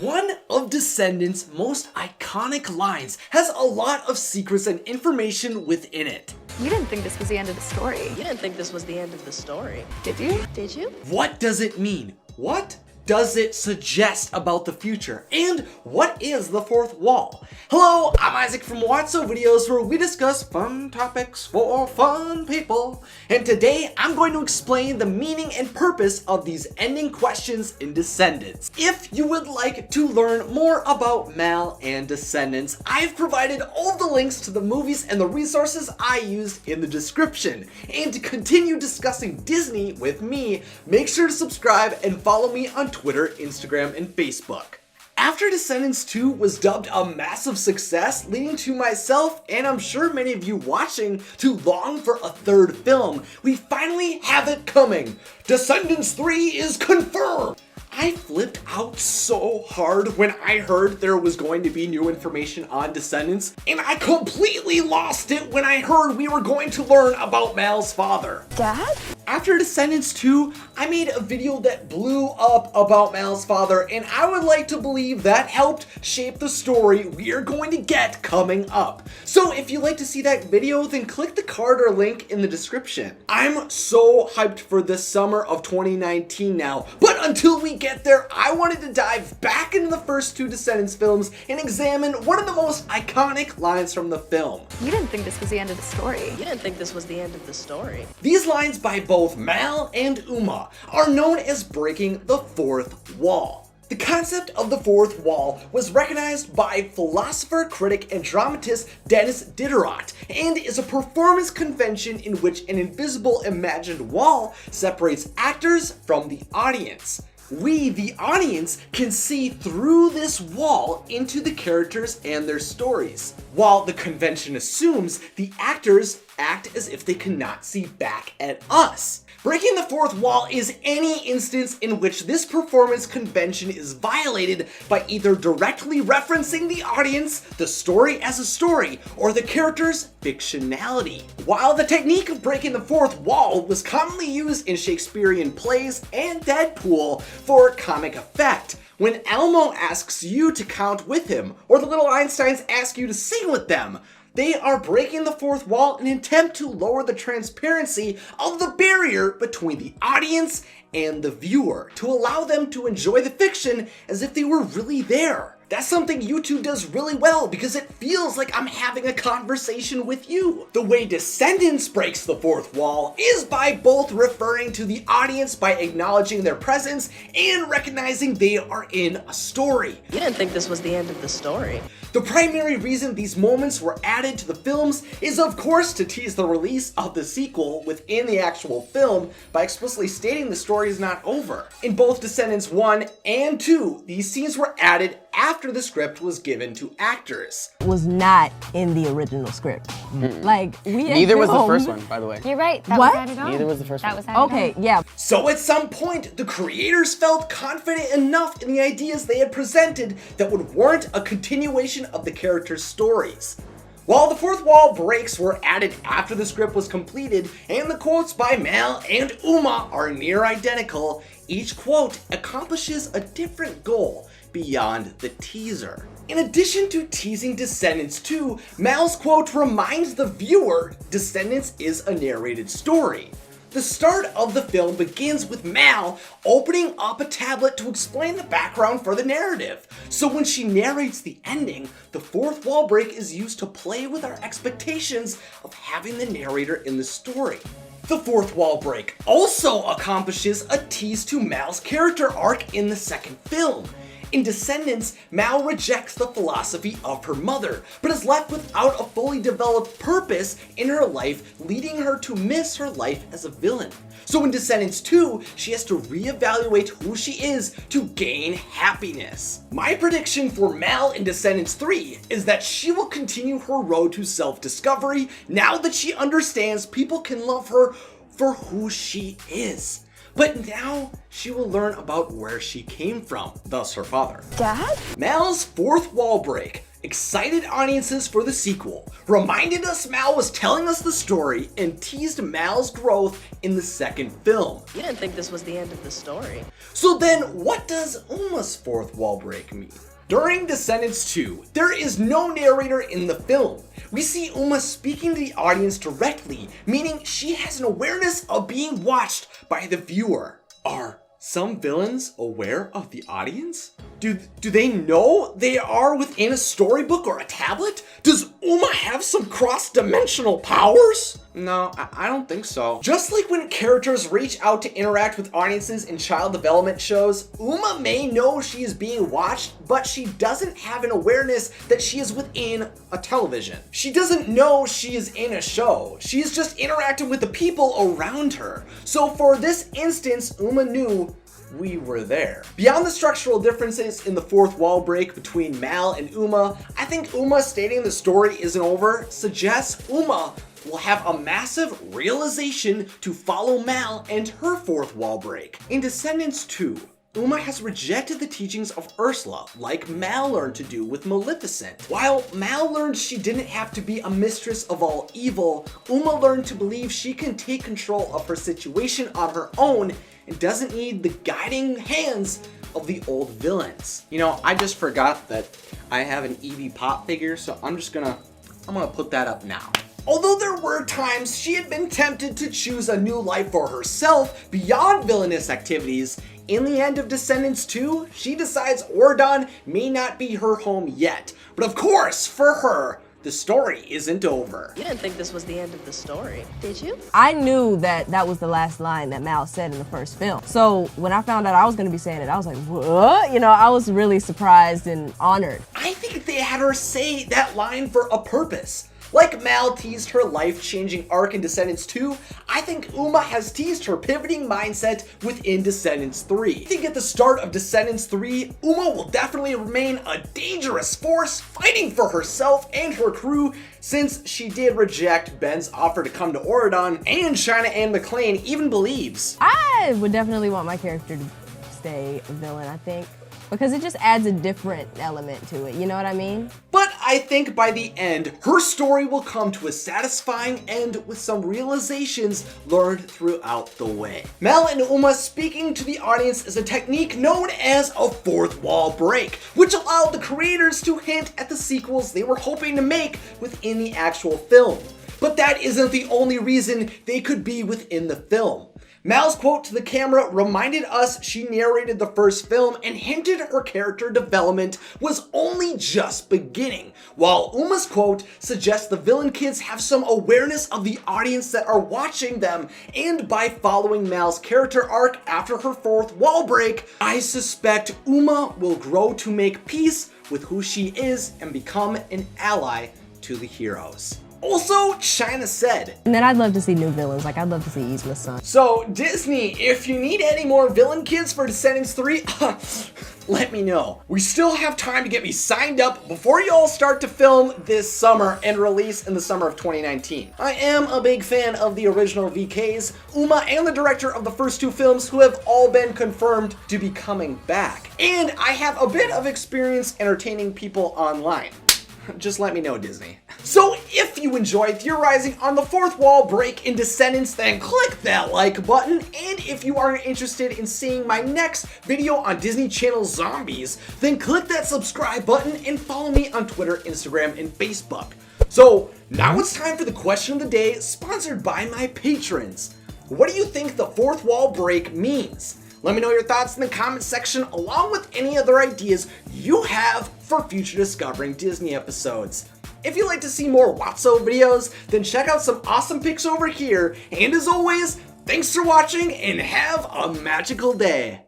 One of Descendants' most iconic lines has a lot of secrets and information within it. You didn't think this was the end of the story. You didn't think this was the end of the story. Did you? Did you? What does it mean? What does it suggest about the future? And what is the fourth wall? Hello, I'm Isaac from Watso Videos, where we discuss fun topics for fun people. And today I'm going to explain the meaning and purpose of these ending questions in Descendants. If you would like to learn more about Mal and Descendants, I've provided all the links to the movies and the resources I used in the description. And to continue discussing Disney with me, make sure to subscribe and follow me on Twitter, Instagram, and Facebook. After Descendants 2 was dubbed a massive success, leading to myself, and I'm sure many of you watching, to long for a third film, we finally have it coming. Descendants 3 is confirmed! I flipped out so hard when I heard there was going to be new information on Descendants, and I completely lost it when I heard we were going to learn about Mal's father. Dad? After Descendants 2, I made a video that blew up about Mal's father, and I would like to believe that helped shape the story we are going to get coming up. So if you'd like to see that video, then click the card or link in the description. I'm so hyped for this summer of 2019 now, but until we get there, I wanted to dive back into the first two Descendants films and examine one of the most iconic lines from the film. You didn't think this was the end of the story. You didn't think this was the end of the story. These lines by both Mal and Uma are known as breaking the fourth wall. The concept of the fourth wall was recognized by philosopher, critic, and dramatist Dennis Diderot, and is a performance convention in which an invisible imagined wall separates actors from the audience. We, the audience, can see through this wall into the characters and their stories, while the convention assumes the actors act as if they cannot see back at us. Breaking the fourth wall is any instance in which this performance convention is violated by either directly referencing the audience, the story as a story, or the character's fictionality. While the technique of breaking the fourth wall was commonly used in Shakespearean plays and Deadpool for comic effect, when Elmo asks you to count with him, or the little Einsteins ask you to sing with them, they are breaking the fourth wall in an attempt to lower the transparency of the barrier between the audience and the viewer, to allow them to enjoy the fiction as if they were really there. That's something YouTube does really well because it feels like I'm having a conversation with you. The way Descendants breaks the fourth wall is by both referring to the audience by acknowledging their presence and recognizing they are in a story. You didn't think this was the end of the story. The primary reason these moments were added to the films is of course to tease the release of the sequel within the actual film by explicitly stating the story is not over. In both Descendants 1 and 2, these scenes were added after the script was given to actors. Was not in the original script. Like, Neither was the first one, by the way. You're right. That What? was added on. Neither was the first That one. was added Okay, on. yeah. So at some point, the creators felt confident enough in the ideas they had presented that would warrant a continuation of the characters' stories. While the fourth wall breaks were added after the script was completed, and the quotes by Mal and Uma are near identical, each quote accomplishes a different goal beyond the teaser. In addition to teasing Descendants 2, Mal's quote reminds the viewer Descendants is a narrated story. The start of the film begins with Mal opening up a tablet to explain the background for the narrative. So when she narrates the ending, the fourth wall break is used to play with our expectations of having the narrator in the story. The fourth wall break also accomplishes a tease to Mal's character arc in the second film. In Descendants, Mal rejects the philosophy of her mother, but is left without a fully developed purpose in her life, leading her to miss her life as a villain. So in Descendants 2, she has to reevaluate who she is to gain happiness. My prediction for Mal in Descendants 3 is that she will continue her road to self-discovery now that she understands people can love her for who she is. But now she will learn about where she came from, thus her father. Dad? Mal's fourth wall break excited audiences for the sequel, reminded us Mal was telling us the story, and teased Mal's growth in the second film. You didn't think this was the end of the story. So then, what does Uma's fourth wall break mean? During Descendants 2, there is no narrator in the film. We see Uma speaking to the audience directly, meaning she has an awareness of being watched by the viewer. Are some villains aware of the audience? Do they know they are within a storybook or a tablet? Does Uma have some cross-dimensional powers? No, I don't think so. Just like when characters reach out to interact with audiences in child development shows, Uma may know she is being watched, but she doesn't have an awareness that she is within a television. She doesn't know she is in a show. She is just interacting with the people around her. So for this instance, Uma knew we were there. Beyond the structural differences in the fourth wall break between Mal and Uma, I think Uma stating the story isn't over suggests Uma will have a massive realization to follow Mal and her fourth wall break. In Descendants 2, Uma has rejected the teachings of Ursula, like Mal learned to do with Maleficent. While Mal learned she didn't have to be a mistress of all evil, Uma learned to believe she can take control of her situation on her own and doesn't need the guiding hands of the old villains. You know, I just forgot that I have an Eevee Pop figure, so I'm gonna put that up now. Although there were times she had been tempted to choose a new life for herself beyond villainous activities, in the end of Descendants 2, she decides Ordon may not be her home yet. But of course, for her, the story isn't over. You didn't think this was the end of the story, did you? I knew that that was the last line that Mal said in the first film. So when I found out I was gonna be saying it, I was like, what? You know, I was really surprised and honored. I think they had her say that line for a purpose. Like Mal teased her life-changing arc in Descendants 2, I think Uma has teased her pivoting mindset within Descendants 3. I think at the start of Descendants 3, Uma will definitely remain a dangerous force fighting for herself and her crew, since she did reject Ben's offer to come to Auradon, and China Anne McClain even believes. I would definitely want my character to stay a villain, I think. Because it just adds a different element to it, you know what I mean? But I think by the end, her story will come to a satisfying end with some realizations learned throughout the way. Mal and Uma speaking to the audience is a technique known as a fourth wall break, which allowed the creators to hint at the sequels they were hoping to make within the actual film. But that isn't the only reason they could be within the film. Mal's quote to the camera reminded us she narrated the first film and hinted her character development was only just beginning, while Uma's quote suggests the villain kids have some awareness of the audience that are watching them, and by following Mal's character arc after her fourth wall break, I suspect Uma will grow to make peace with who she is and become an ally to the heroes. Also, China said, And then I'd love to see new villains, like I'd love to see Yzma's son. So Disney, if you need any more villain kids for Descendants 3, let me know. We still have time to get me signed up before you all start to film this summer and release in the summer of 2019. I am a big fan of the original VKs, Uma and the director of the first two films, who have all been confirmed to be coming back. And I have a bit of experience entertaining people online. Just let me know, Disney. So if you enjoyed theorizing on the fourth wall break in Descendants, then click that like button. And if you are interested in seeing my next video on Disney Channel zombies, then click that subscribe button and follow me on Twitter, Instagram, and Facebook. So now it's time for the question of the day, sponsored by my patrons. What do you think the fourth wall break means? Let me know your thoughts in the comment section, along with any other ideas you have for future Discovering Disney episodes. If you'd like to see more Watso videos, then check out some awesome pics over here. And as always, thanks for watching and have a magical day.